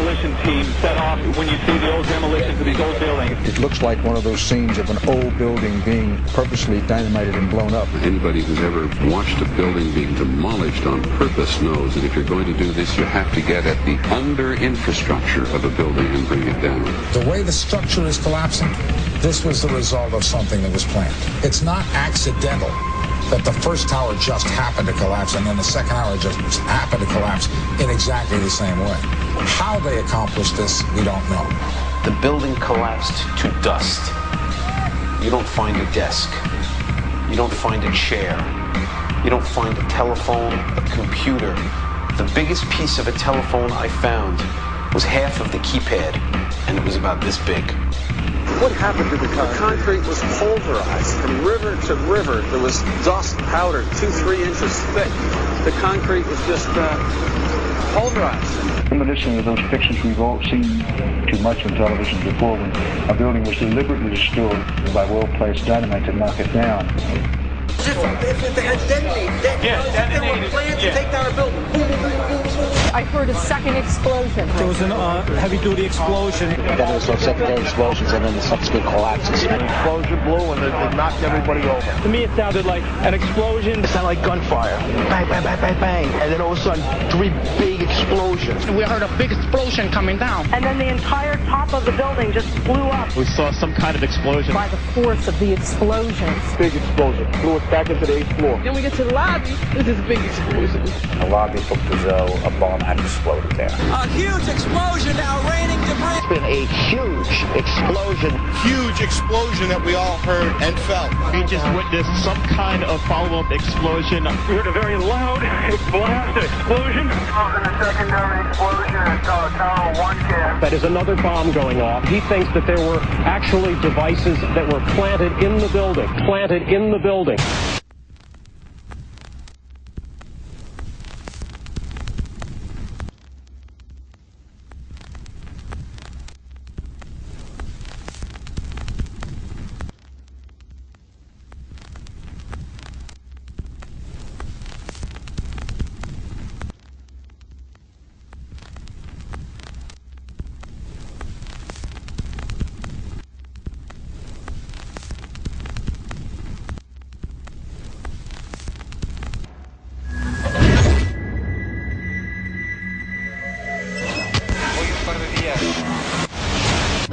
demolition team set off when you see the old demolitions of these old buildings? It looks like one of those scenes of an old building being purposely dynamited and blown up. Anybody who's ever watched a building being demolished on purpose knows that if you're going to do this, you have to get at the under-infrastructure of a building and bring it down. The way the structure is collapsing, this was the result of something that was planned. It's not accidental that the first tower just happened to collapse and then the second tower just happened to collapse in exactly the same way. How they accomplished this, we don't know. The building collapsed to dust. You don't find a desk. You don't find a chair. You don't find a telephone, a computer. The biggest piece of a telephone I found was half of the keypad, and it was about this big. What happened to the concrete? The concrete was pulverized from river to river. There was dust powder 2-3 inches thick. The concrete was just pulverized. In addition to those pictures we've all seen too much on television before, when a building was deliberately destroyed by well-placed dynamite to knock it down. If they had detonated, they were planned to take down a building. Boom, boom, boom, boom, boom. I heard a second explosion. There was a heavy-duty explosion. Then there was those secondary explosions and then the subsequent collapses. An explosion blew and it knocked everybody over. To me, it sounded like an explosion. It sounded like gunfire. Bang, bang, bang, bang, bang. And then all of a sudden, 3 big explosions. We heard a big explosion coming down. And then the entire top of the building just blew up. We saw some kind of explosion. By the force of the explosions. Big explosion. Blew us back into the 8th floor. Then we get to the lobby. This is a big explosion. The lobby looked as though a bomb had exploded there. A huge explosion now raining debris. It's been a huge explosion. Huge explosion that we all heard and felt. We just witnessed some kind of follow-up explosion. We heard a very loud blast explosion. And the secondary explosion at Tower 1 camp. That is another bomb going off. He thinks that there were actually devices that were planted in the building. Planted in the building.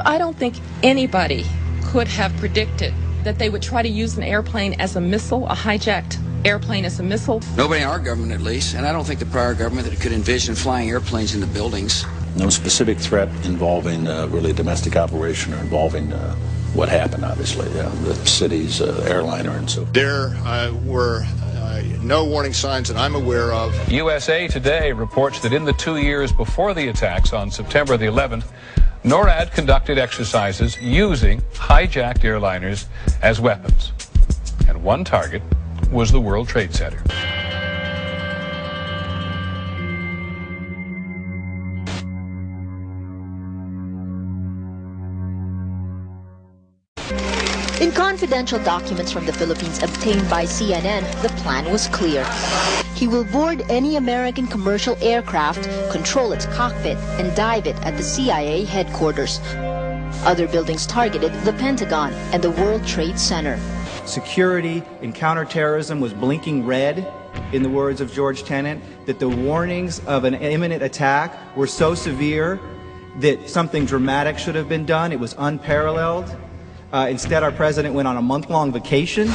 I don't think anybody could have predicted that they would try to use an airplane as a missile, a hijacked airplane as a missile. Nobody in our government, at least, and I don't think the prior government that could envision flying airplanes into buildings. No specific threat involving really a domestic operation or involving what happened, obviously, the city's airliner and so forth. There were no warning signs that I'm aware of. USA Today reports that in the 2 years before the attacks on September the 11th, NORAD conducted exercises using hijacked airliners as weapons. And one target was the World Trade Center. In confidential documents from the Philippines obtained by CNN, the plan was clear. He will board any American commercial aircraft, control its cockpit, and dive it at the CIA headquarters. Other buildings targeted the Pentagon and the World Trade Center. Security and counterterrorism was blinking red, in the words of George Tenet, that the warnings of an imminent attack were so severe that something dramatic should have been done. It was unparalleled. Instead, our president went on a month-long vacation.